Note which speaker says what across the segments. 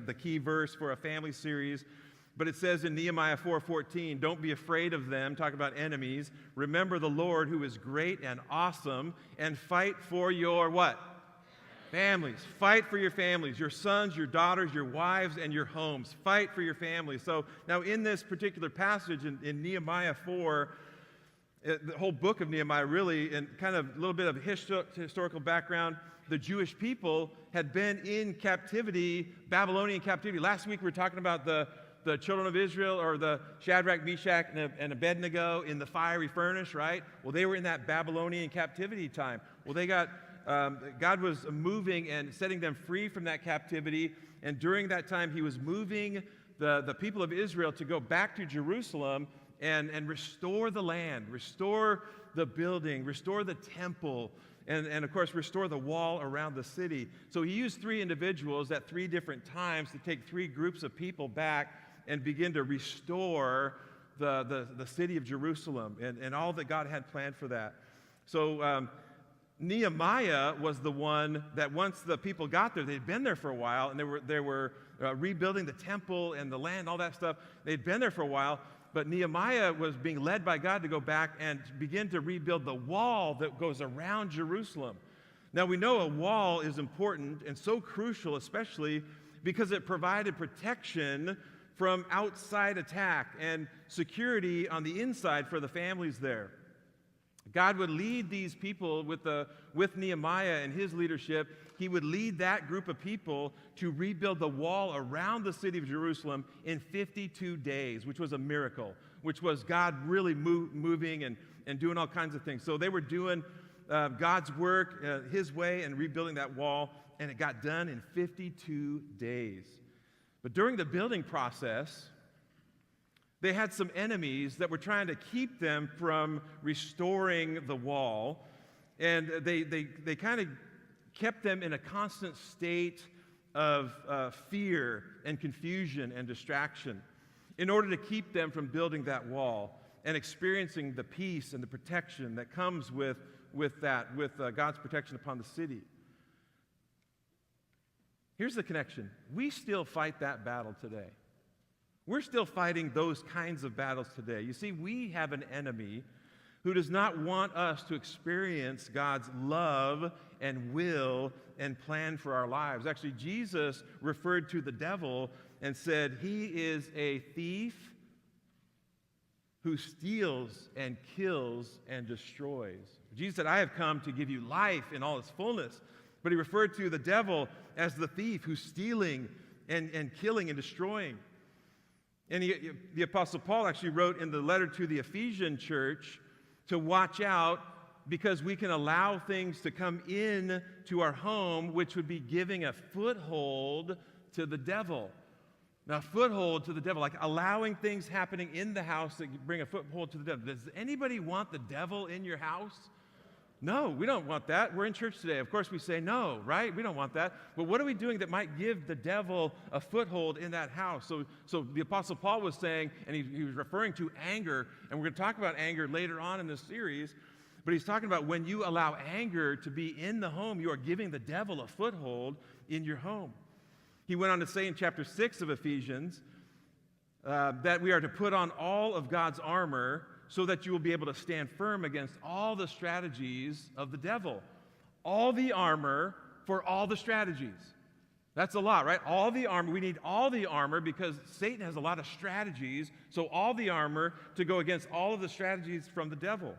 Speaker 1: the key verse for a family series. But it says in Nehemiah 4:14, don't be afraid of them, talking about enemies. Remember the Lord who is great and awesome, and fight for your what? Families. Fight for your families, your sons, your daughters, your wives, and your homes. Fight for your families. So now in this particular passage in Nehemiah 4, the whole book of Nehemiah really, and kind of a little bit of historical background, the Jewish people had been in captivity, Babylonian captivity. Last week we were talking about the children of Israel, or the Shadrach, Meshach, and Abednego in the fiery furnace, right? Well, they were in that Babylonian captivity time. Well, God was moving and setting them free from that captivity, and during that time, he was moving the people of Israel to go back to Jerusalem and restore the land, restore the building, restore the temple, and of course, restore the wall around the city. So he used 3 individuals at 3 different times to take 3 groups of people back and begin to restore the city of Jerusalem and all that God had planned for that. So Nehemiah was the one that once the people got there, they'd been there for a while, and they were rebuilding the temple and the land, all that stuff. They'd been there for a while, but Nehemiah was being led by God to go back and begin to rebuild the wall that goes around Jerusalem. Now, we know a wall is important and so crucial, especially because it provided protection from outside attack and security on the inside for the families there. God would lead these people with Nehemiah and his leadership. He would lead that group of people to rebuild the wall around the city of Jerusalem in 52 days, which was a miracle, which was God really moving and doing all kinds of things. So they were doing God's work his way and rebuilding that wall, and it got done in 52 days. But during the building process, they had some enemies that were trying to keep them from restoring the wall, and they kind of kept them in a constant state of fear and confusion and distraction in order to keep them from building that wall and experiencing the peace and the protection that comes with God's protection upon the city. Here's the connection. We still fight that battle today. We're still fighting those kinds of battles today. You see, we have an enemy who does not want us to experience God's love and will and plan for our lives. Actually, Jesus referred to the devil and said, he is a thief who steals and kills and destroys. Jesus said, I have come to give you life in all its fullness. But he referred to the devil as the thief who's stealing and killing and destroying. And the Apostle Paul actually wrote in the letter to the Ephesian church to watch out, because we can allow things to come in to our home which would be giving a foothold to the devil. Now, foothold to the devil, like allowing things happening in the house that bring a foothold to the devil. Does anybody want the devil in your house? No, we don't want that. We're in church today. Of course we say no, right? We don't want that. But what are we doing that might give the devil a foothold in that house? So the Apostle Paul was saying, and he was referring to anger, and we're going to talk about anger later on in this series, but he's talking about when you allow anger to be in the home, you are giving the devil a foothold in your home. He went on to say in chapter 6 of Ephesians that we are to put on all of God's armor so that you will be able to stand firm against all the strategies of the devil. All the armor for all the strategies. That's a lot, right? All the armor. We need all the armor because Satan has a lot of strategies, so all the armor to go against all of the strategies from the devil.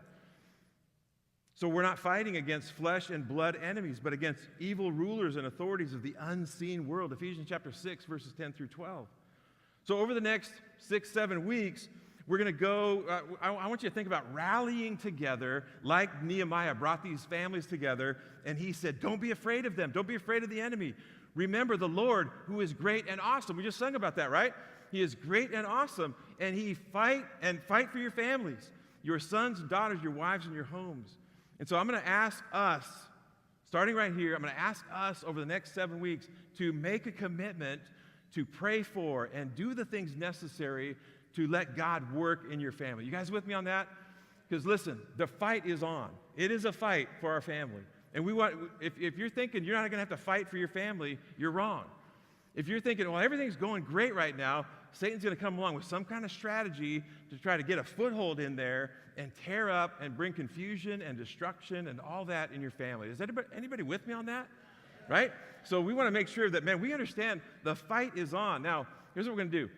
Speaker 1: So we're not fighting against flesh and blood enemies, but against evil rulers and authorities of the unseen world. Ephesians chapter 6, verses 10 through 12. So over the next 6-7 weeks, we're going to go, I want you to think about rallying together like Nehemiah brought these families together, and he said, don't be afraid of them. Don't be afraid of the enemy. Remember the Lord who is great and awesome. We just sung about that, right? He is great and awesome, and he fight for your families, your sons and daughters, your wives and your homes. And so I'm going to ask us, starting right here, I'm going to ask us over the next 7 weeks to make a commitment to pray for and do the things necessary to let God work in your family. You guys with me on that? Because listen, the fight is on. It is a fight for our family. And we want, if you're thinking you're not going to have to fight for your family, you're wrong. If you're thinking, well, everything's going great right now, Satan's going to come along with some kind of strategy to try to get a foothold in there and tear up and bring confusion and destruction and all that in your family. Is anybody with me on that? Right? So we want to make sure that, man, we understand the fight is on. Now, here's what we're going to do.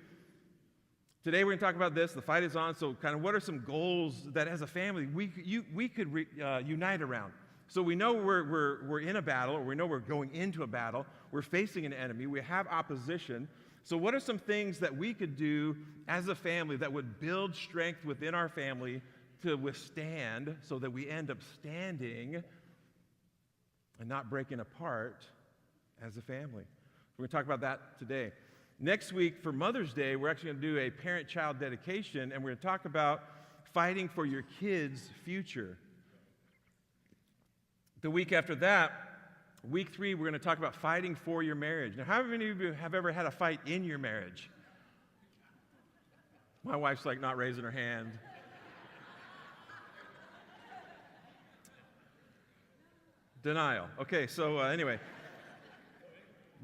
Speaker 1: Today we're going to talk about this. The fight is on. So kind of what are some goals that as a family we could unite around? So we know we're in a battle, or we know we're going into a battle. We're facing an enemy. We have opposition. So what are some things that we could do as a family that would build strength within our family to withstand so that we end up standing and not breaking apart as a family? We're going to talk about that today. Next week for Mother's Day, we're actually going to do a parent-child dedication, and we're going to talk about fighting for your kids' future. The week after that, week 3, we're going to talk about fighting for your marriage. Now, how many of you have ever had a fight in your marriage? My wife's like not raising her hand. Denial. Okay, so anyway,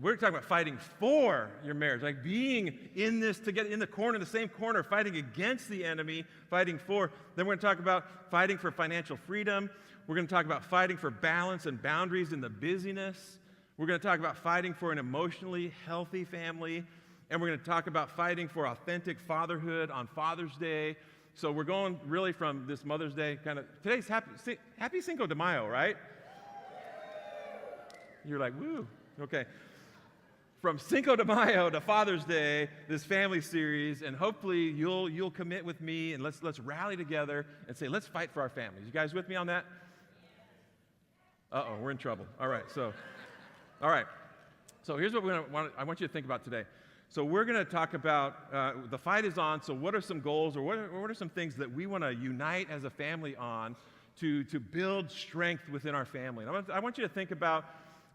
Speaker 1: we're talking about fighting for your marriage, like being in this together, in the corner, the same corner, fighting against the enemy, fighting for. Then we're going to talk about fighting for financial freedom. We're going to talk about fighting for balance and boundaries in the busyness. We're going to talk about fighting for an emotionally healthy family. And we're going to talk about fighting for authentic fatherhood on Father's Day. So we're going really from this Mother's Day kind of, today's happy Cinco de Mayo, right? You're like, woo, okay. From Cinco de Mayo to Father's Day, this family series, and hopefully you'll commit with me, and let's rally together and say, let's fight for our families. You guys with me on that? Uh-oh, we're in trouble. All right, so here's what I want you to think about today. So we're going to talk about the fight is on. So what are some goals, or what are some things that we want to unite as a family on to build strength within our family? And I want you to think about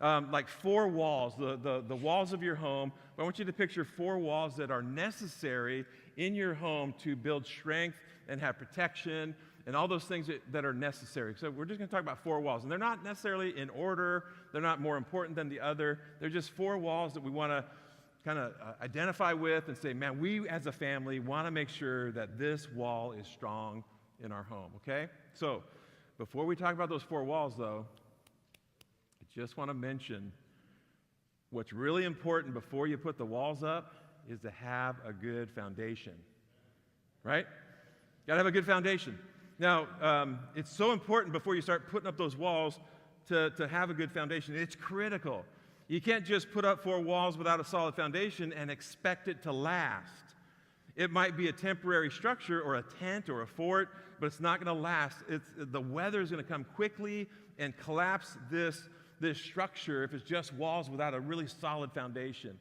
Speaker 1: like 4 walls, the walls of your home. I want you to picture 4 walls that are necessary in your home to build strength and have protection and all those things that are necessary. So we're just going to talk about 4 walls. And they're not necessarily in order. They're not more important than the other. They're just 4 walls that we want to kind of identify with and say, man, we as a family want to make sure that this wall is strong in our home, okay? So before we talk about those 4 walls, though, I just want to mention what's really important before you put the walls up is to have a good foundation, right? You got to have a good foundation. Now, it's so important before you start putting up those walls to have a good foundation. It's critical. You can't just put up 4 walls without a solid foundation and expect it to last. It might be a temporary structure or a tent or a fort, but it's not going to last. The weather is going to come quickly and collapse this structure if it's just walls without a really solid foundation.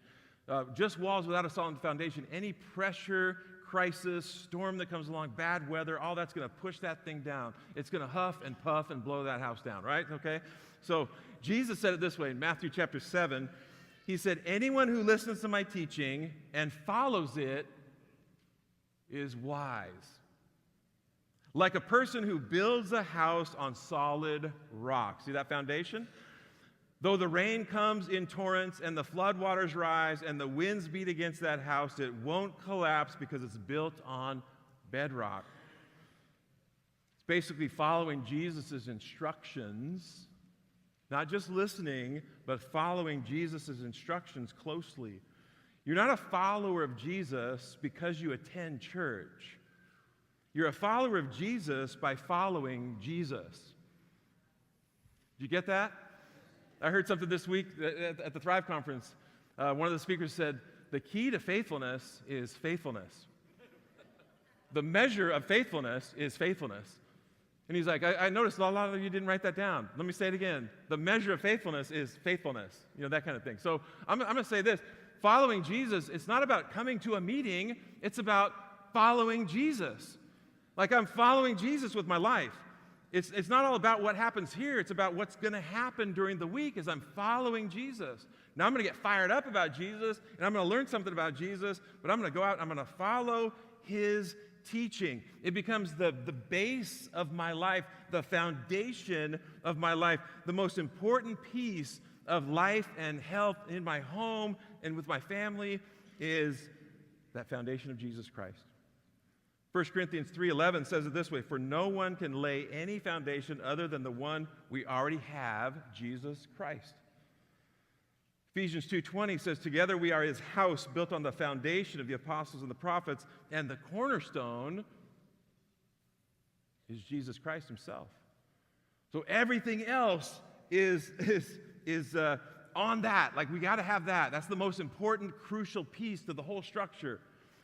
Speaker 1: Just walls without a solid foundation, any pressure, crisis, storm that comes along, bad weather, all that's going to push that thing down. It's going to huff and puff and blow that house down, right? Okay? So Jesus said it this way in Matthew chapter 7. He said, anyone who listens to my teaching and follows it is wise, like a person who builds a house on solid rock. See that foundation? Though the rain comes in torrents and the floodwaters rise and the winds beat against that house, it won't collapse because it's built on bedrock. It's basically following Jesus' instructions, not just listening, but following Jesus' instructions closely. You're not a follower of Jesus because you attend church. You're a follower of Jesus by following Jesus. Did you get that? I heard something this week at the Thrive Conference. One of the speakers said, the key to faithfulness is faithfulness. The measure of faithfulness is faithfulness. And he's like, I noticed a lot of you didn't write that down. Let me say it again. The measure of faithfulness is faithfulness. You know, that kind of thing. So I'm going to say this. Following Jesus, it's not about coming to a meeting. It's about following Jesus. Like I'm following Jesus with my life. It's not all about what happens here. It's about what's going to happen during the week as I'm following Jesus. Now I'm going to get fired up about Jesus, and I'm going to learn something about Jesus, but I'm going to go out and I'm going to follow his teaching. It becomes the base of my life, the foundation of my life, the most important piece of life and health in my home and with my family is that foundation of Jesus Christ. 1 Corinthians 3:11 says it this way, "For no one can lay any foundation other than the one we already have, Jesus Christ." Ephesians 2:20 says, "Together we are his house, built on the foundation of the apostles and the prophets, and the cornerstone is Jesus Christ himself." So everything else is on that. Like, we got to have that. That's the most important, crucial piece to the whole structure.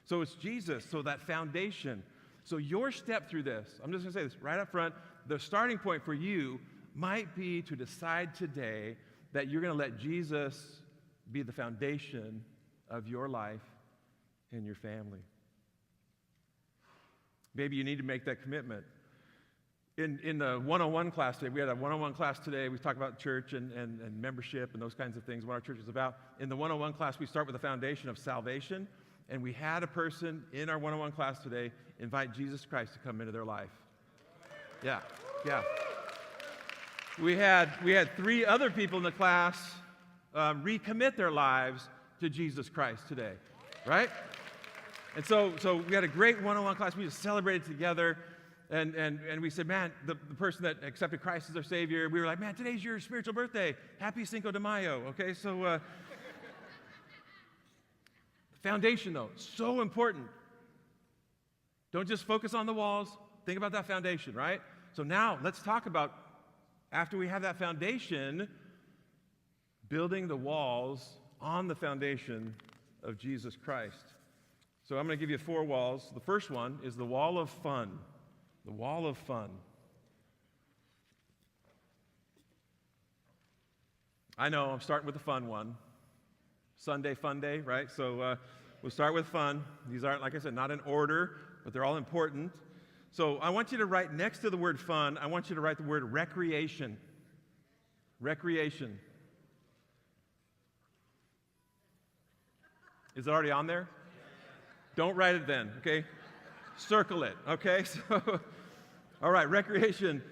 Speaker 1: So it's Jesus, so that foundation. So your step through this, I'm just going to say this right up front, the starting point for you might be to decide today that you're going to let Jesus be the foundation of your life and your family. Maybe you need to make that commitment. In the one-on-one class today, we had a one-on-one class today. We talked about church and membership and those kinds of things, what our church is about. In the one-on-one class, we start with the foundation of salvation. And we had a person in our one-on-one class today invite Jesus Christ to come into their life. Yeah. We had 3 other people in the class recommit their lives to Jesus Christ today, right? And so we had a great one-on-one class. We just celebrated together, and we said, man, the person that accepted Christ as their Savior, we were like, man, today's your spiritual birthday. Happy Cinco de Mayo, okay? So foundation, though, so important. Don't just focus on the walls. Think about that foundation, right? So now let's talk about, after we have that foundation, building the walls on the foundation of Jesus Christ. So I'm going to give you 4 walls. The first one is the wall of fun. The wall of fun. I know, I'm starting with the fun one. Sunday fun day, right? So we'll start with fun. These aren't, like I said, not in order, but they're all important. So I want you to write next to the word fun, I want you to write the word recreation. Recreation. Is it already on there? Don't write it then, okay? Circle it, okay? So, all right, recreation.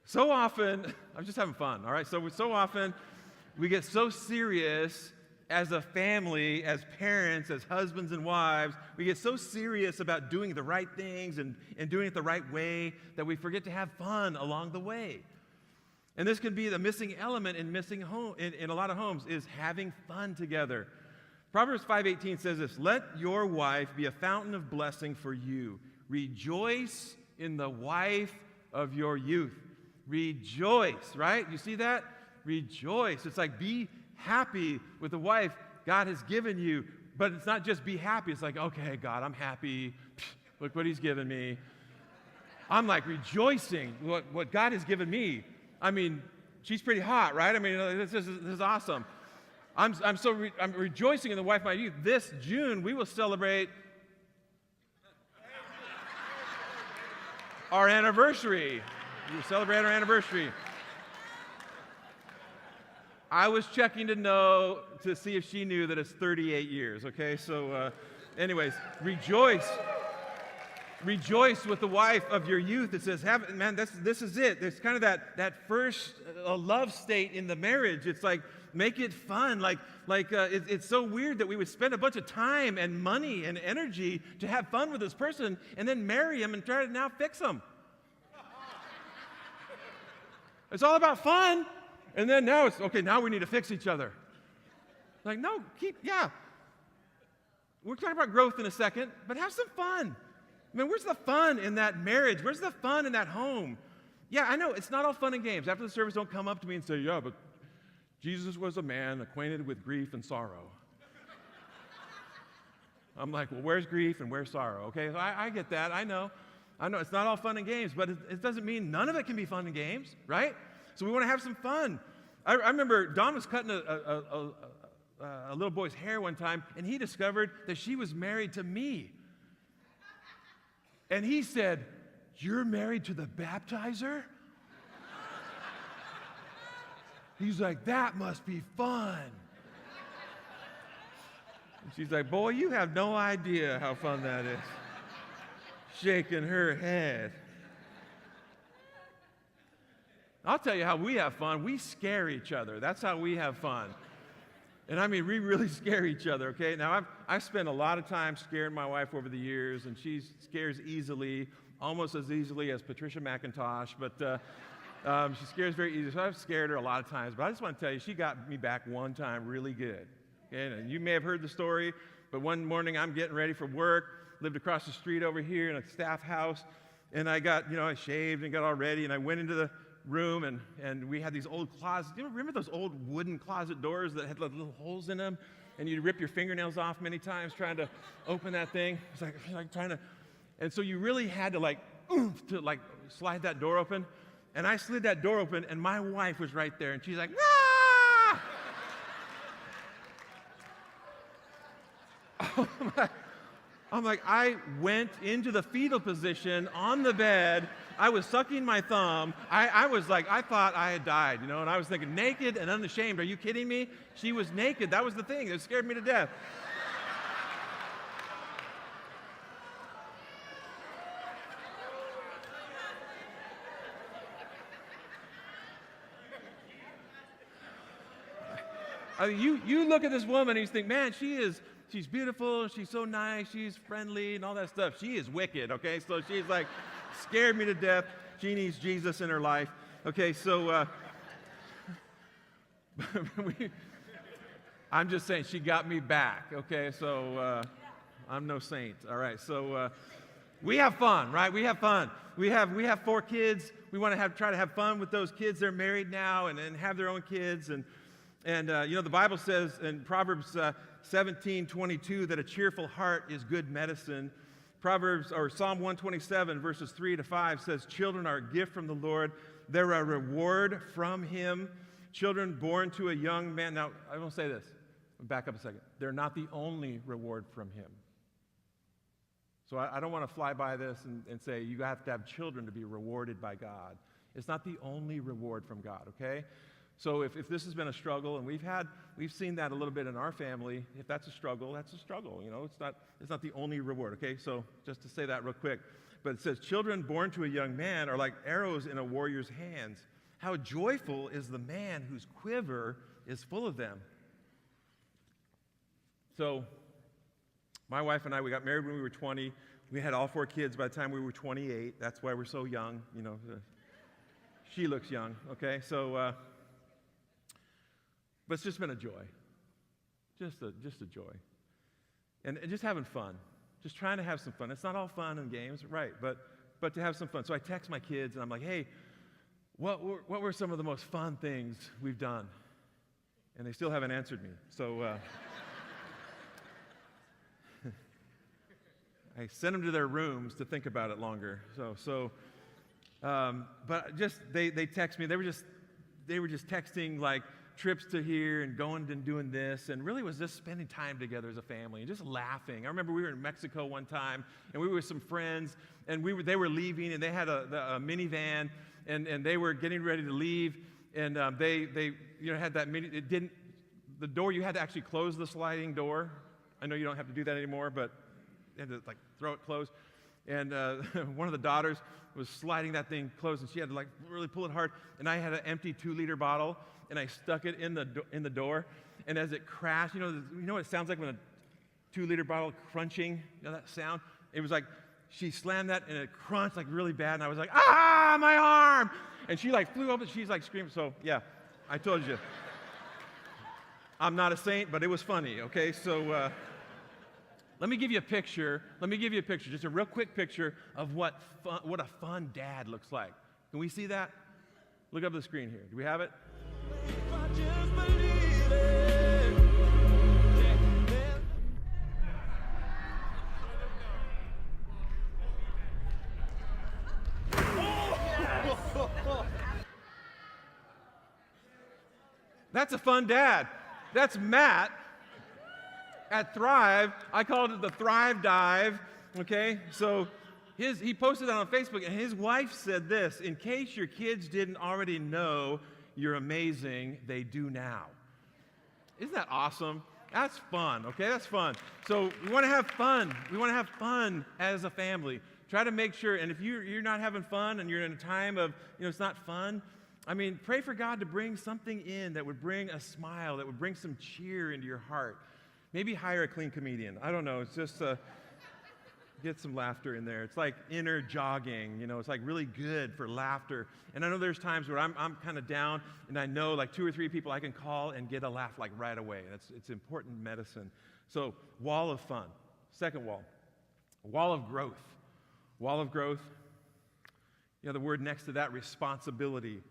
Speaker 1: So often, I'm just having fun, all right? So often, we get so serious as a family, as parents, as husbands and wives. We get so serious about doing the right things and doing it the right way that we forget to have fun along the way. And this can be the missing element in a lot of homes, is having fun together. Proverbs 5:18 says this, "Let your wife be a fountain of blessing for you. Rejoice in the wife of your youth." Rejoice, right? You see that? Rejoice. It's like, be happy with the wife God has given you. But it's not just be happy. It's like, okay, God, I'm happy. Look what he's given me. I'm like rejoicing what God has given me. I mean, she's pretty hot, right? I mean, this is awesome. I'm rejoicing in the wife of my youth. This June, we will celebrate our anniversary. We will celebrate our anniversary. I was checking to see if she knew that it's 38 years, okay? So anyways, rejoice. Rejoice with the wife of your youth. It says, man, this is it. There's kind of that first love state in the marriage. It's like, make it fun. It's so weird that we would spend a bunch of time and money and energy to have fun with this person and then marry him and try to now fix him. It's all about fun. And then now it's, okay, now we need to fix each other. Like, no, we're talking about growth in a second, but have some fun. I mean, where's the fun in that marriage? Where's the fun in that home? Yeah, I know, it's not all fun and games. After the service, don't come up to me and say, yeah, but Jesus was a man acquainted with grief and sorrow. I'm like, well, where's grief and where's sorrow? Okay, so I get that. I know. It's not all fun and games, but it doesn't mean none of it can be fun and games, right? So we want to have some fun. I remember Don was cutting a little boy's hair one time, and he discovered that she was married to me. And he said, "You're married to the baptizer?" He's like, "That must be fun." And she's like, "Boy, you have no idea how fun that is." Shaking her head. I'll tell you how we have fun. We scare each other. That's how we have fun. And I mean, we really scare each other, okay? Now, I've spent a lot of time scaring my wife over the years, and she scares easily, almost as easily as Patricia McIntosh, but she scares very easily. So I've scared her a lot of times, but I just want to tell you, she got me back one time really good. Okay? And you may have heard the story, but one morning I'm getting ready for work, lived across the street over here in a staff house, and I got, I shaved and got all ready, and I went into the room, and we had these old closets. Do you remember those old wooden closet doors that had little holes in them? And you'd rip your fingernails off many times trying to open that thing. It's like trying to, and so you really had to slide that door open. And I slid that door open, and my wife was right there, and she's like, ah! I'm like, I went into the fetal position on the bed. I was sucking my thumb. I was like, I thought I had died, and I was thinking, naked and unashamed. Are you kidding me? She was naked. That was the thing. It scared me to death. You look at this woman and you think, man, she's beautiful, she's so nice, she's friendly and all that stuff. She is wicked, okay? So she's like, scared me to death. She needs Jesus in her life. Okay, so I'm just saying she got me back, okay? So I'm no saint, all right? So we have fun, right? We have fun. We have 4 kids. We want to try to have fun with those kids. They're married now and have their own kids. And the Bible says in Proverbs 17:22 that a cheerful heart is good medicine. Psalm 127 verses 3-5 says, children are a gift from the Lord. They're a reward from Him. Children born to a young man. Now, I will say this. Back up a second. They're not the only reward from Him. So I don't want to fly by this and say you have to have children to be rewarded by God. It's not the only reward from God, okay? So if this has been a struggle, and we've seen that a little bit in our family, if that's a struggle, that's a struggle. It's not the only reward, okay? So just to say that real quick. But it says, children born to a young man are like arrows in a warrior's hands. How joyful is the man whose quiver is full of them. So my wife and I, we got married when we were 20. We had all 4 kids by the time we were 28. That's why we're so young, She looks young, okay? So, but it's just been a joy. Just a joy. And just having fun. Just trying to have some fun. It's not all fun and games, right, but to have some fun. So I text my kids, and I'm like, hey, what were some of the most fun things we've done? And they still haven't answered me. So I sent them to their rooms to think about it longer. But just they text me. They were just texting like trips to here and going and doing this, and really was just spending time together as a family and just laughing. I remember we were in Mexico one time, and we were with some friends, and they were leaving, and they had a minivan, and they were getting ready to leave, and they had that the door, you had to actually close the sliding door. I know you don't have to do that anymore, but you had to throw it closed. And one of the daughters was sliding that thing closed, and she had to really pull it hard. And I had an empty 2-liter bottle, and I stuck it in the door. And as it crashed, you know what it sounds like when a 2-liter bottle crunching? That sound? It was like she slammed that, and it crunched really bad. And I was like, ah, my arm! And she flew up, and she's screaming. So yeah, I told you, I'm not a saint, but it was funny. Okay, so. Let me give you a picture. Just a real quick picture of what a fun dad looks like. Can we see that? Look up the screen here. Do we have it? That's a fun dad. That's Matt. At Thrive, I called it the Thrive Dive, okay? So he posted that on Facebook, and his wife said this, in case your kids didn't already know you're amazing, they do now. Isn't that awesome? That's fun, okay? That's fun. So we want to have fun. We want to have fun as a family. Try to make sure, and if you're not having fun and you're in a time of, it's not fun, I mean, pray for God to bring something in that would bring a smile, that would bring some cheer into your heart. Maybe hire a clean comedian. I don't know. It's just get some laughter in there. It's like inner jogging, it's like really good for laughter. And I know there's times where I'm kind of down, and I know like 2 or 3 people I can call and get a laugh like right away. And it's important medicine. So wall of fun. Second wall of growth. Wall of growth. The word next to that, responsibility.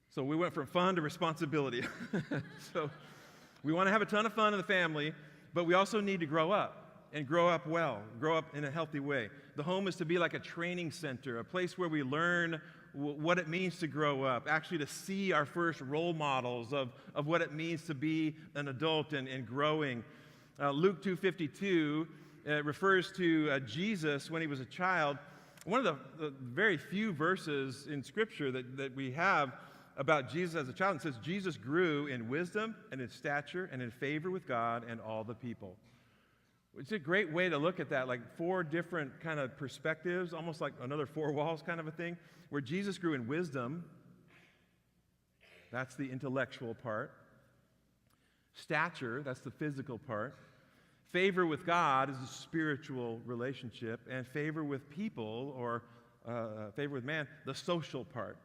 Speaker 1: So we went from fun to responsibility. So we want to have a ton of fun in the family, but we also need to grow up and grow up well, grow up in a healthy way. The home is to be like a training center, a place where we learn what it means to grow up, actually to see our first role models of what it means to be an adult and growing. Luke 2:52 refers to Jesus when he was a child. One of the very few verses in Scripture that we have about Jesus as a child, it says, Jesus grew in wisdom and in stature and in favor with God and all the people. It's a great way to look at that, like 4 different kind of perspectives, almost like another 4 walls kind of a thing, where Jesus grew in wisdom. That's the intellectual part. Stature, that's the physical part. Favor with God is a spiritual relationship, and favor with people, or favor with man, the social part.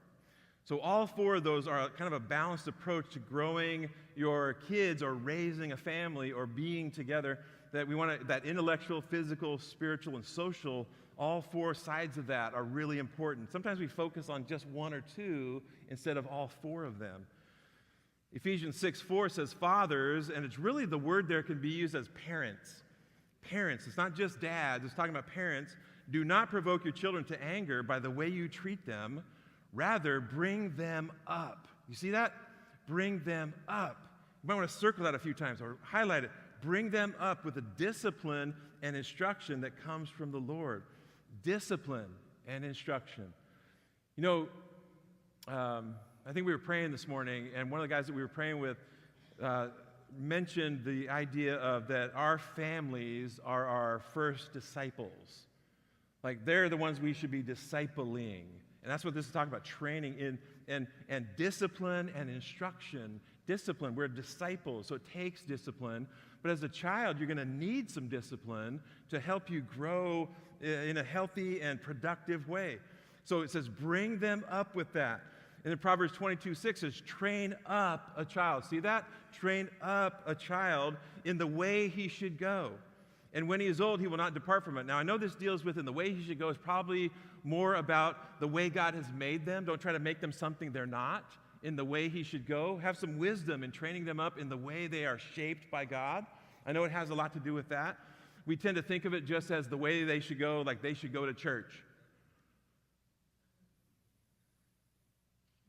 Speaker 1: So all 4 of those are kind of a balanced approach to growing your kids or raising a family or being together. That we want that intellectual, physical, spiritual, and social, all 4 sides of that are really important. Sometimes we focus on just 1 or 2 instead of all 4 of them. Ephesians 6:4 says fathers, and it's really the word there can be used as parents. Parents, it's not just dads, it's talking about parents. Do not provoke your children to anger by the way you treat them. Rather, bring them up. You see that? Bring them up. You might want to circle that a few times or highlight it. Bring them up with the discipline and instruction that comes from the Lord. Discipline and instruction. I think we were praying this morning, and one of the guys that we were praying with mentioned the idea of that our families are our first disciples. Like they're the ones we should be discipling. And that's what this is talking about, training in and discipline and instruction. Discipline, we're disciples, so it takes discipline. But as a child, you're going to need some discipline to help you grow in a healthy and productive way. So it says, bring them up with that. And then Proverbs 22:6 says, train up a child. See that? Train up a child in the way he should go. And when he is old, he will not depart from it. Now, I know this deals with in the way he should go is probably more about the way God has made them. Don't try to make them something they're not. In the way he should go. Have some wisdom in training them up in the way they are shaped by God. I know it has a lot to do with that. We tend to think of it just as the way they should go, like they should go to church.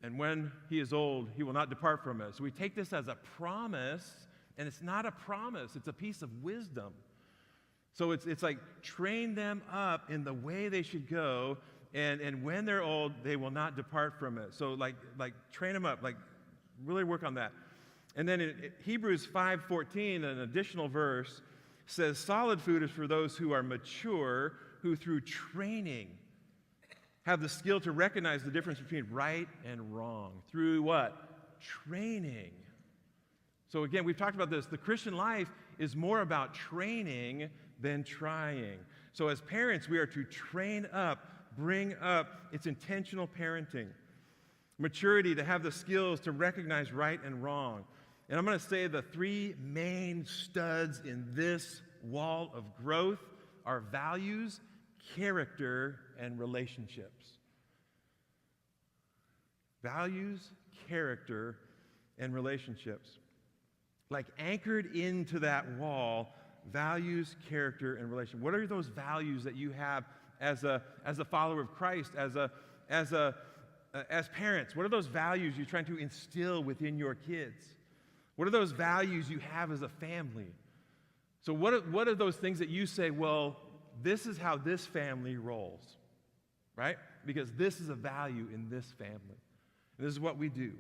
Speaker 1: And when he is old, he will not depart from it. So we take this as a promise, and it's not a promise. It's a piece of wisdom. So it's like train them up in the way they should go, and when they're old, they will not depart from it. So like train them up, like really work on that. And then in Hebrews 5:14, an additional verse, says solid food is for those who are mature, who through training have the skill to recognize the difference between right and wrong. Through what? Training. So again, we've talked about this. The Christian life is more about training than trying. So as parents, we are to train up, bring up. It's intentional parenting. Maturity, to have the skills to recognize right and wrong. And I'm going to say the 3 main studs in this wall of growth are values, character, and relationships. Values, character, and relationships. Like anchored into that wall, values, character, and relation. What are those values that you have as a follower of Christ, as parents? What are those values you're trying to instill within your kids? What are those values you have as a family? So what are those things that you say, well, this is how this family rolls, right? Because this is a value in this family. And this is what we do.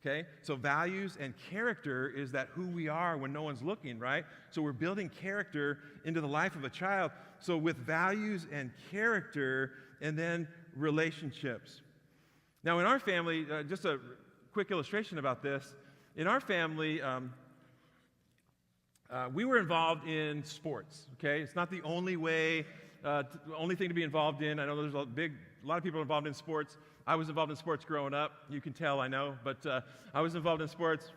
Speaker 1: Okay? So values and character is that who we are when no one's looking, right? So we're building character into the life of a child. So with values and character and then relationships. Now, in our family, just a quick illustration about this. In our family, we were involved in sports, okay? It's not the only way, only thing to be involved in. I know there's a lot of people involved in sports. I was involved in sports growing up. You can tell, I know. But I was involved in sports.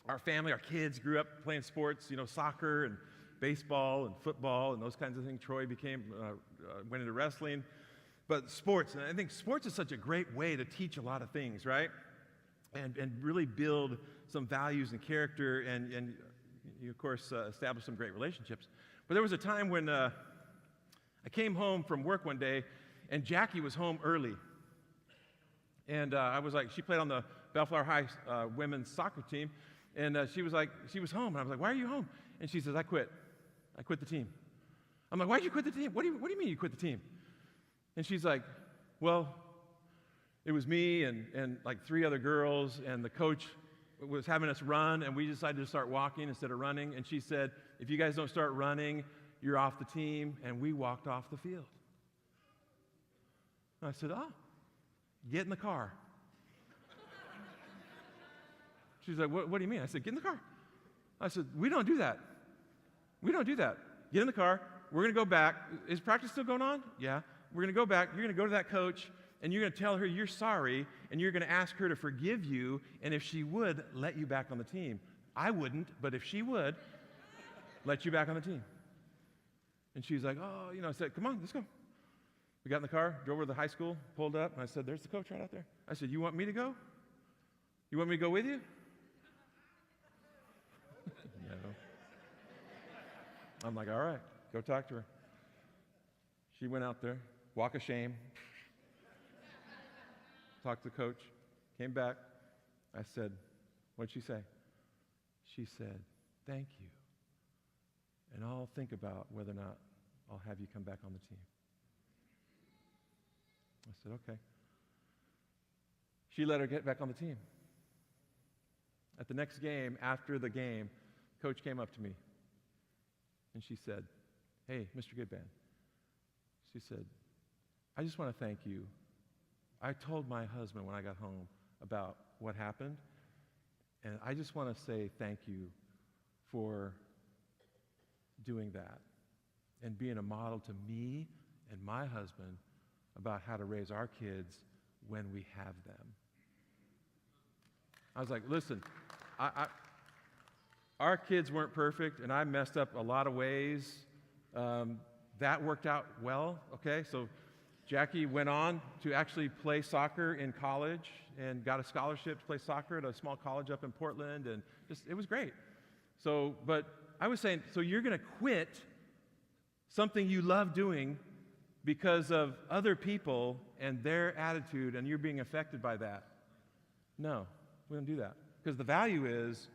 Speaker 1: Our family, our kids grew up playing sports, soccer and baseball and football and those kinds of things. Troy went into wrestling. But sports, and I think sports is such a great way to teach a lot of things, right? And really build some values and character and you, of course, establish some great relationships. But there was a time when I came home from work one day, and Jackie was home early. And I was like, she played on the Bellflower High women's soccer team, and she was home. And I was like, why are you home? And she says, I quit the team. I'm like, why'd you quit the team? What do you mean you quit the team? And she's like, well, it was me and like 3 other girls, and the coach was having us run, and we decided to start walking instead of running. And she said, if you guys don't start running, you're off the team. And we walked off the field. And I said, get in the car. She's like, what do you mean? I said, get in the car. I said, we don't do that. We don't do that. Get in the car. We're going to go back. Is practice still going on? Yeah. We're going to go back. You're going to go to that coach, and you're going to tell her you're sorry, and you're going to ask her to forgive you, and if she would, let you back on the team. I wouldn't, but if she would, let you back on the team. And she's like, I said, come on, let's go. We got in the car, drove over to the high school, pulled up, and I said, there's the coach right out there. I said, you want me to go? You want me to go with you? No. I'm like, all right, go talk to her. She went out there, walk of shame, talked to the coach, came back. I said, what'd she say? She said, thank you. And I'll think about whether or not I'll have you come back on the team. I said, okay. She let her get back on the team. At the next game, after the game, coach came up to me, and she said, hey, Mr. Goodban. She said, I just want to thank you. I told my husband when I got home about what happened, and I just want to say thank you for doing that and being a model to me and my husband about how to raise our kids when we have them. I was like, listen, our kids weren't perfect, and I messed up a lot of ways. That worked out well, okay? So Jackie went on to actually play soccer in college and got a scholarship to play soccer at a small college up in Portland, and it was great. So, but I was saying, so you're going to quit something you love doing because of other people and their attitude, and you're being affected by that? No, we don't do that. Because the value is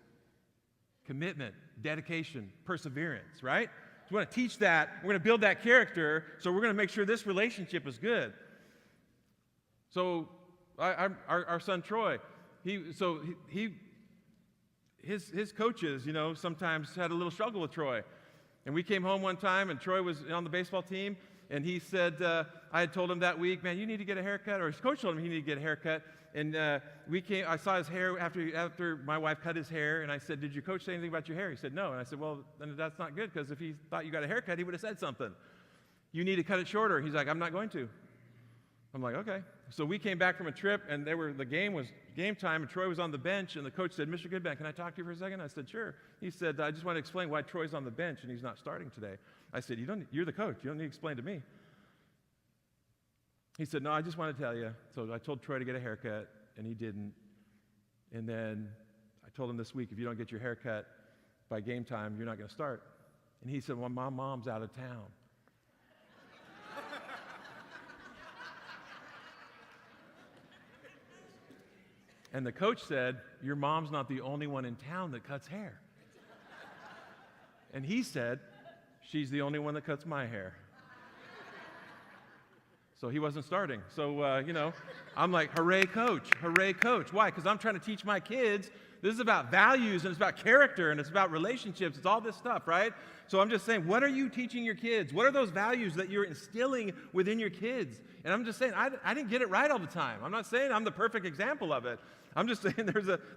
Speaker 1: commitment, dedication, perseverance, right? So we want to teach that. We're going to build that character, so we're going to make sure this relationship is good. So our son Troy, his coaches, sometimes had a little struggle with Troy. And we came home one time, and Troy was on the baseball team, and he said, I had told him that week, man, you need to get a haircut, or his coach told him he needed to get a haircut. And I saw his hair after my wife cut his hair, and I said, did your coach say anything about your hair? He said, no. And I said, well, then that's not good, because if he thought you got a haircut, he would have said something. You need to cut it shorter. He's like, I'm not going to. I'm like, okay. So we came back from a trip, and the game was game time, and Troy was on the bench, and the coach said, Mr. Goodban, can I talk to you for a second? I said, sure. He said, I just want to explain why Troy's on the bench, and he's not starting today. I said, you're the coach. You don't need to explain to me. He said, no, I just want to tell you. So I told Troy to get a haircut, and he didn't. And then I told him this week, if you don't get your haircut by game time, you're not going to start. And he said, well, my mom's out of town. And the coach said, your mom's not the only one in town that cuts hair. And he said, she's the only one that cuts my hair. So he wasn't starting. So, I'm like, hooray, coach, hooray, coach. Why? Because I'm trying to teach my kids. This is about values, and it's about character, and it's about relationships. It's all this stuff, right? So I'm just saying, what are you teaching your kids? What are those values that you're instilling within your kids? And I'm just saying, I didn't get it right all the time. I'm not saying I'm the perfect example of it. I'm just saying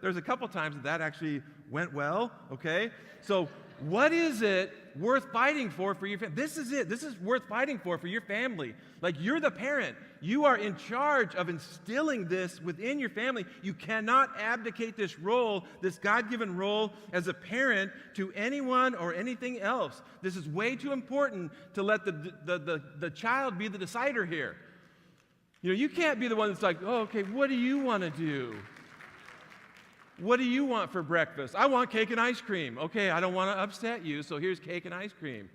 Speaker 1: there's a couple times that actually went well, okay? So what is it worth fighting for your family? This is it. This is worth fighting for your family. Like, you're the parent. You are in charge of instilling this within your family. You cannot abdicate this role, this God-given role as a parent, to anyone or anything else. This is way too important to let the child be the decider here. You can't be the one that's like, oh, okay, what do you want to do? What do you want for breakfast? I want cake and ice cream. Okay, I don't want to upset you, so here's cake and ice cream.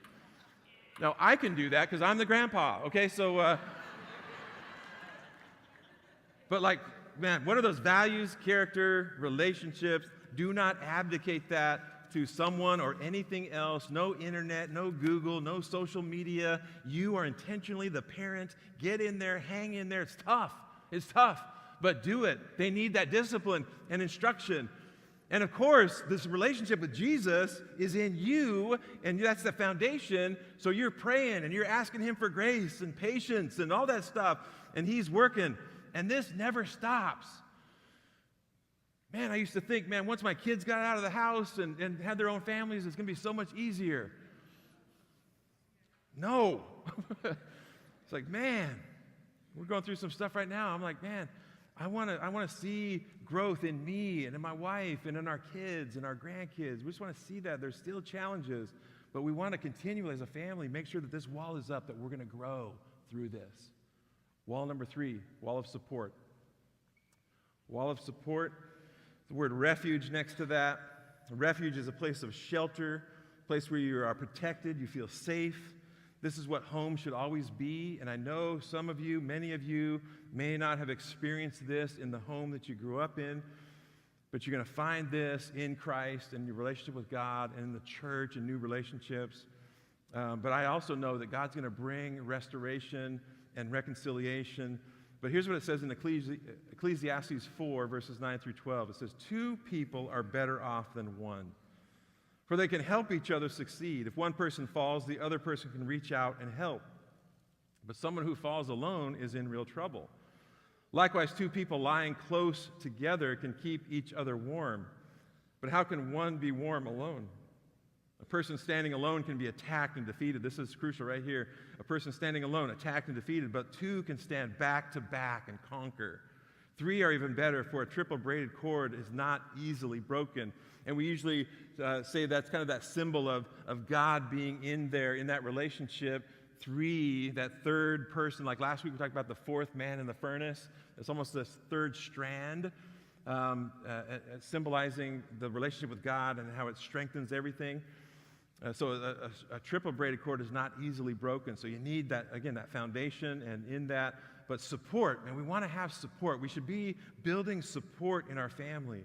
Speaker 1: Now, I can do that because I'm the grandpa, okay? So, but like, man, what are those values, character, relationships? Do not abdicate that to someone or anything else. No internet, no Google, no social media. You are intentionally the parent. Get in there, hang in there. It's tough. It's tough. But do it. They need that discipline and instruction. And of course, this relationship with Jesus is in you, and that's the foundation. So you're praying, and you're asking him for grace and patience and all that stuff, and he's working. And this never stops. Man, I used to think, man, once my kids got out of the house and had their own families, it's going to be so much easier. No. It's like, man, we're going through some stuff right now. I'm like, man, I want to see growth in me and in my wife and in our kids and our grandkids. We just want to see that. There's still challenges, but we want to continually, as a family, make sure that this wall is up, that we're going to grow through this. Wall number 3, wall of support. Wall of support, the word refuge next to that. A refuge is a place of shelter, a place where you are protected, you feel safe. This is what home should always be, and I know some of you, many of you, may not have experienced this in the home that you grew up in, but you're going to find this in Christ and your relationship with God and in the church and new relationships. But I also know that God's going to bring restoration and reconciliation. But here's what it says in Ecclesiastes 4, verses 9 through 12. It says, 2 people are better off than one, for they can help each other succeed. If one person falls, the other person can reach out and help. But someone who falls alone is in real trouble. Likewise, 2 people lying close together can keep each other warm. But how can one be warm alone? A person standing alone can be attacked and defeated. This is crucial right here. A person standing alone, attacked and defeated, but 2 can stand back to back and conquer. 3 are even better, for a triple braided cord is not easily broken. And we usually say that's kind of that symbol of God being in there, in that relationship. 3, that third person, like last week we talked about the 4th man in the furnace. It's almost this third strand, symbolizing the relationship with God and how it strengthens everything. So a triple braided cord is not easily broken. So you need that, again, that foundation, and in that, but support. And we want to have support. We should be building support in our family.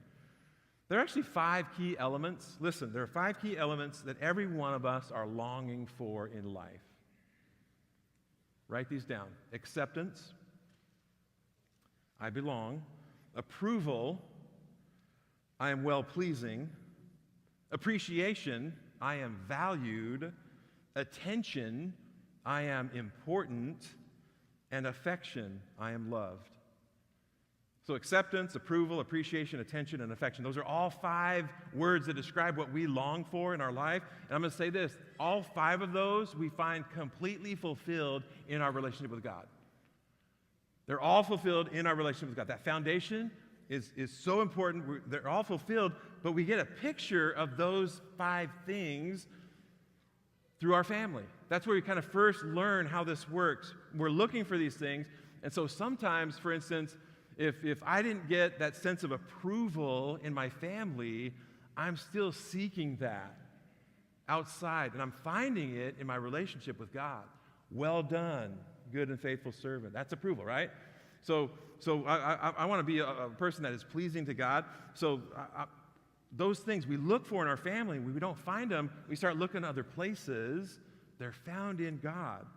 Speaker 1: There are actually 5 key elements. Listen, there are 5 key elements that every one of us are longing for in life. Write these down. Acceptance. I belong. Approval. I am well-pleasing. Appreciation. I am valued. Attention. I am important. And affection. I am loved. So acceptance, approval, appreciation, attention, and affection. Those are all 5 words that describe what we long for in our life. And I'm going to say this, all 5 of those we find completely fulfilled in our relationship with God. They're all fulfilled in our relationship with God. That foundation is so important. They're all fulfilled, but we get a picture of those 5 things through our family. That's where we kind of first learn how this works. We're looking for these things. And so sometimes, for instance, if I didn't get that sense of approval in my family, I'm still seeking that outside, and I'm finding it in my relationship with God. Well done, good and faithful servant. That's approval, right? So I want to be a person that is pleasing to God. So those things we look for in our family, we don't find them, we start looking other places. They're found in God.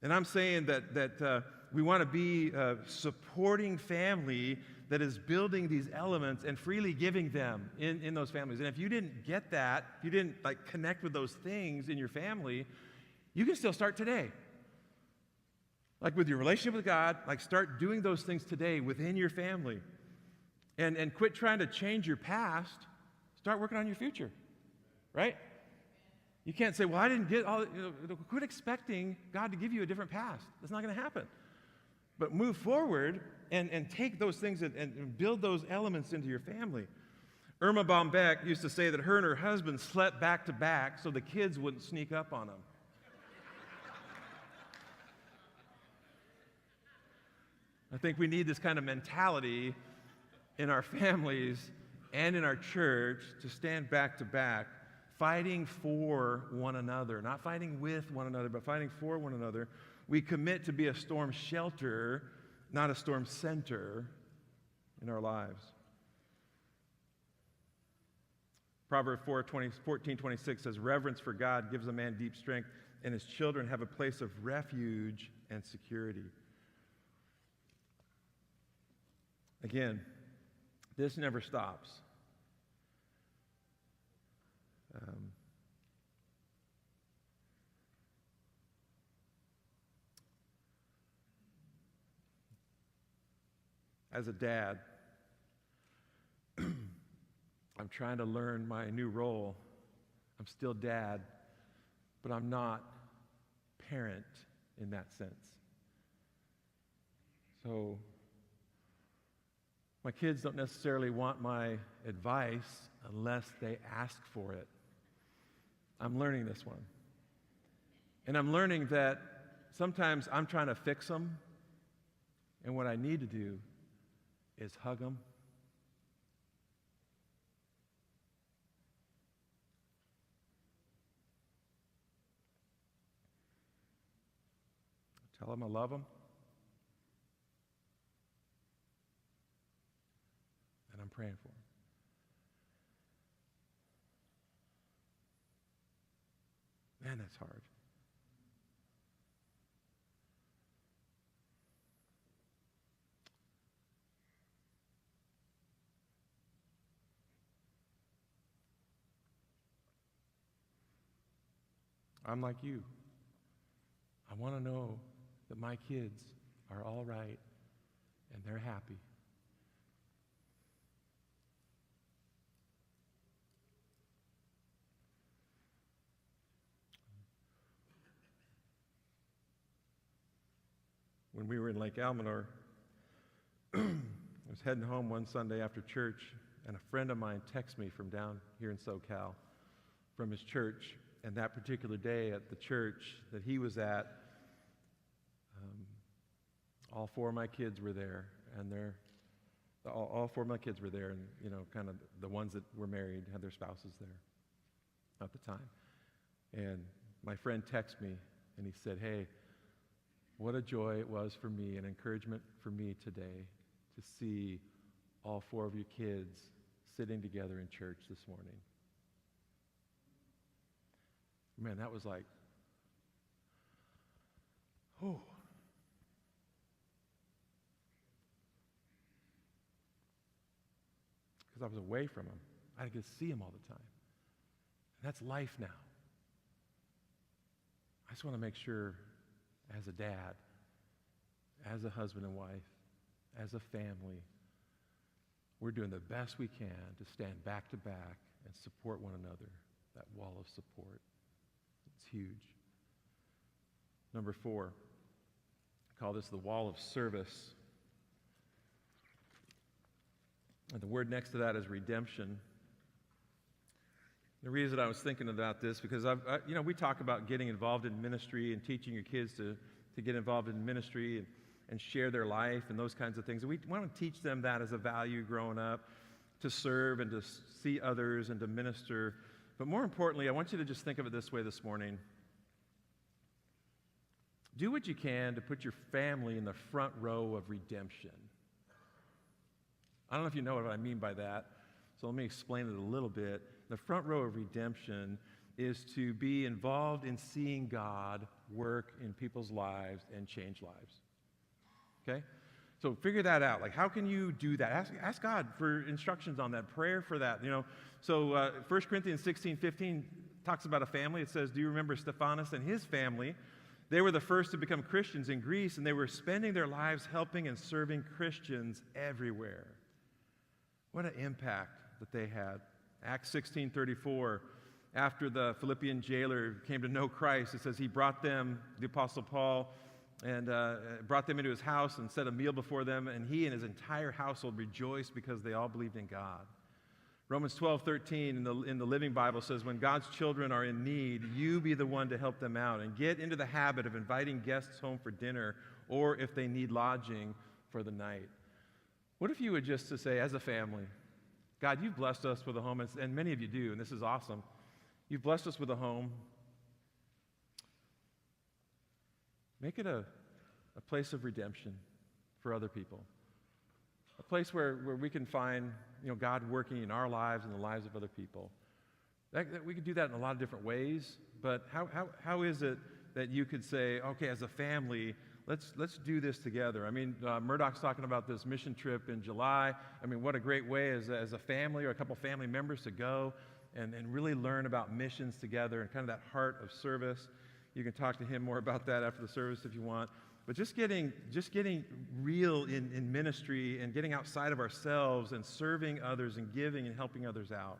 Speaker 1: And I'm saying that we want to be a supporting family that is building these elements and freely giving them in those families. And if you didn't get that, if you didn't connect with those things in your family, you can still start today. Like with your relationship with God, start doing those things today within your family. And quit trying to change your past. Start working on your future, right? You can't say, well, I didn't get all, quit expecting God to give you a different past. That's not going to happen. But move forward and take those things and build those elements into your family. Irma Bombeck used to say that her and her husband slept back to back so the kids wouldn't sneak up on them. I think we need this kind of mentality in our families and in our church to stand back to back, fighting for one another, not fighting with one another, but fighting for one another. We commit to be a storm shelter, not a storm center in our lives. Proverbs 14:26 says, reverence for God gives a man deep strength, and his children have a place of refuge and security. Again, this never stops. As a dad, I'm trying to learn my new role. I'm still dad, but I'm not parent in that sense. So my kids don't necessarily want my advice unless they ask for it. I'm learning this one. And I'm learning that sometimes I'm trying to fix them, and what I need to do is hug them, tell them I love them, and I'm praying for them. Man, that's hard. I'm like you. I want to know that my kids are all right and they're happy. When we were in Lake Almanor, I was heading home one Sunday after church, and a friend of mine texted me from down here in SoCal from his church. And that particular day at the church that he was at, all four of my kids were there, and all four of my kids were there, and kind of the ones that were married had their spouses there at the time. And my friend texted me, and he said, "Hey, what a joy it was for me, an encouragement for me today to see all four of your kids sitting together in church this morning." Man, that was like, oh. Because I was away from them. I could see them all the time. And that's life now. I just want to make sure, as a dad, as a husband and wife, as a family, we're doing the best we can to stand back to back and support one another, that wall of support. It's huge. Number 4, I call this the wall of service. And the word next to that is redemption. The reason I was thinking about this, because we talk about getting involved in ministry and teaching your kids to get involved in ministry and share their life and those kinds of things. And we want to teach them that as a value growing up, to serve and to see others and to minister. But more importantly, I want you to just think of it this way this morning. Do what you can to put your family in the front row of redemption. I don't know if you know what I mean by that, so let me explain it a little bit. The front row of redemption is to be involved in seeing God work in people's lives and change lives. Okay? So figure that out. Like, how can you do that? Ask God for instructions on that, prayer for that. So 1 Corinthians 16:15 talks about a family. It says, do you remember Stephanas and his family? They were the first to become Christians in Greece, and they were spending their lives helping and serving Christians everywhere. What an impact that they had. Acts 16:34, after the Philippian jailer came to know Christ, it says he brought them, the Apostle Paul, and brought them into his house and set a meal before them, and he and his entire household rejoiced because they all believed in God. Romans 12:13 in the Living Bible says, when God's children are in need, you be the one to help them out and get into the habit of inviting guests home for dinner, or if they need lodging for the night. What if you would just to say, as a family, God, you've blessed us with a home, and many of you do, and this is awesome. You've blessed us with a home. Make it a place of redemption for other people. A place where we can find God working in our lives and the lives of other people. We could do that in a lot of different ways, but how is it that you could say, okay, as a family, let's do this together? I mean, Murdoch's talking about this mission trip in July. I mean, what a great way as a family or a couple family members to go and really learn about missions together and kind of that heart of service. You can talk to him more about that after the service if you want. But just getting real in ministry and getting outside of ourselves and serving others and giving and helping others out.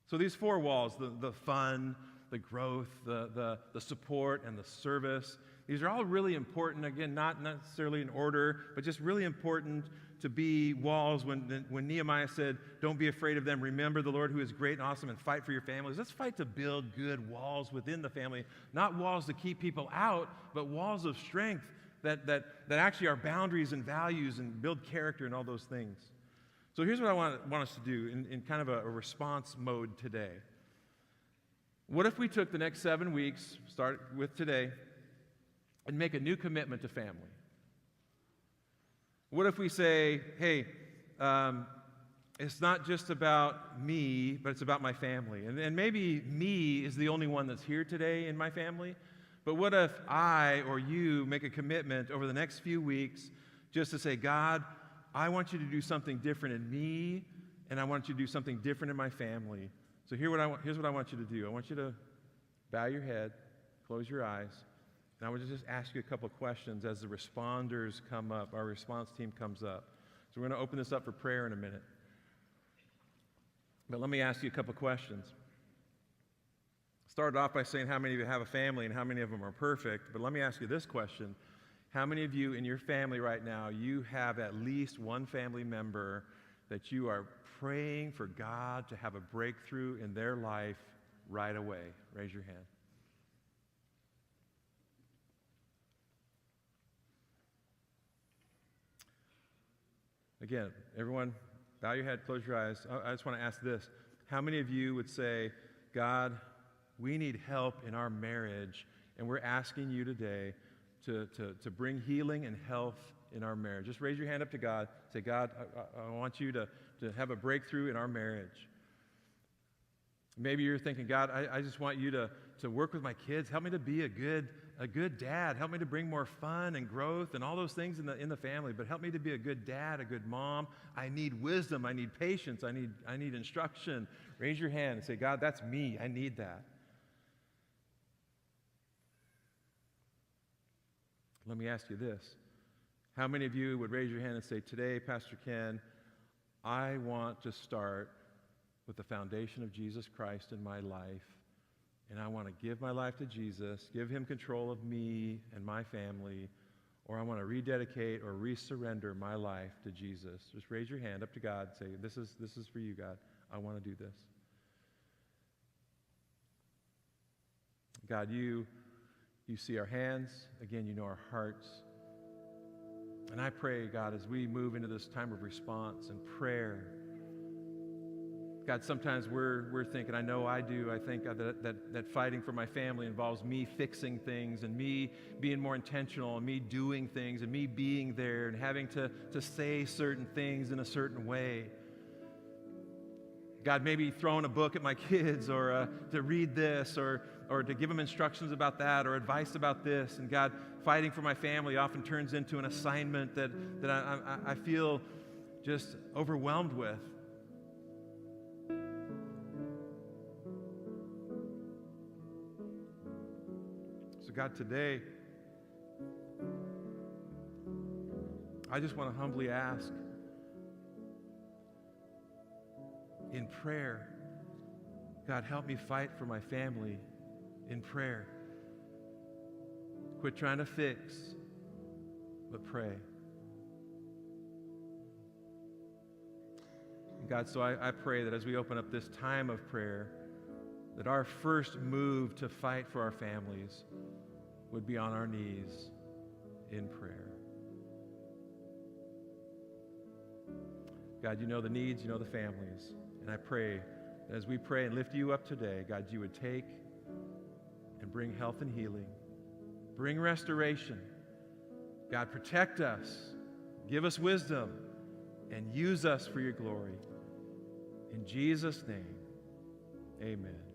Speaker 1: So these four walls, the fun, the growth, the support, and the service, these are all really important. Again, not necessarily in order, but just really important to be walls. When Nehemiah said, don't be afraid of them, remember the Lord who is great and awesome, and fight for your families. Let's fight to build good walls within the family, not walls to keep people out, but walls of strength that actually are boundaries and values and build character and all those things. So here's what I want us to do in kind of a response mode today. What if we took the next 7 weeks, start with today, and make a new commitment to family? What if we say, hey, it's not just about me, but it's about my family. And maybe me is the only one that's here today in my family, but what if I or you make a commitment over the next few weeks just to say, God, I want you to do something different in me, and I want you to do something different in my family. So here's what I want you to do. I want you to bow your head, close your eyes, and I would just ask you a couple questions as the responders come up, our response team comes up. So we're going to open this up for prayer in a minute. But let me ask you a couple questions. Started off by saying how many of you have a family and how many of them are perfect, but let me ask you this question. How many of you in your family right now, you have at least one family member that you are praying for God to have a breakthrough in their life right away? Raise your hand. Again, everyone, bow your head, close your eyes. I just want to ask this. How many of you would say, God, we need help in our marriage, and we're asking you today to bring healing and health in our marriage? Just raise your hand up to God. Say, God, I want you to have a breakthrough in our marriage. Maybe you're thinking, God, I just want you to work with my kids. Help me to be a good dad. Help me to bring more fun and growth and all those things in the family. But help me to be a good dad, a good mom. I need wisdom. I need patience. I need instruction. Raise your hand and say, God, that's me. I need that. Let me ask you this. How many of you would raise your hand and say, today, Pastor Ken, I want to start with the foundation of Jesus Christ in my life, and I want to give my life to Jesus, give him control of me and my family, or I want to rededicate or resurrender my life to Jesus? Just raise your hand up to God and say, this is for you, God. I want to do this. God, you see our hands. Again, you know our hearts. And I pray, God, as we move into this time of response and prayer, God, sometimes we're thinking, I know I do, I think that fighting for my family involves me fixing things and me being more intentional and me doing things and me being there and having to say certain things in a certain way. God, maybe throwing a book at my kids, or to read this, or to give them instructions about that, or advice about this. And God, fighting for my family often turns into an assignment that I feel just overwhelmed with. So God, today, I just want to humbly ask, in prayer, God, help me fight for my family in prayer. Quit trying to fix, but pray. And God, so I pray that as we open up this time of prayer, that our first move to fight for our families would be on our knees in prayer. God, you know the needs, you know the families. And I pray that as we pray and lift you up today, God, you would take and bring health and healing, bring restoration. God, protect us, give us wisdom, and use us for your glory. In Jesus' name, amen.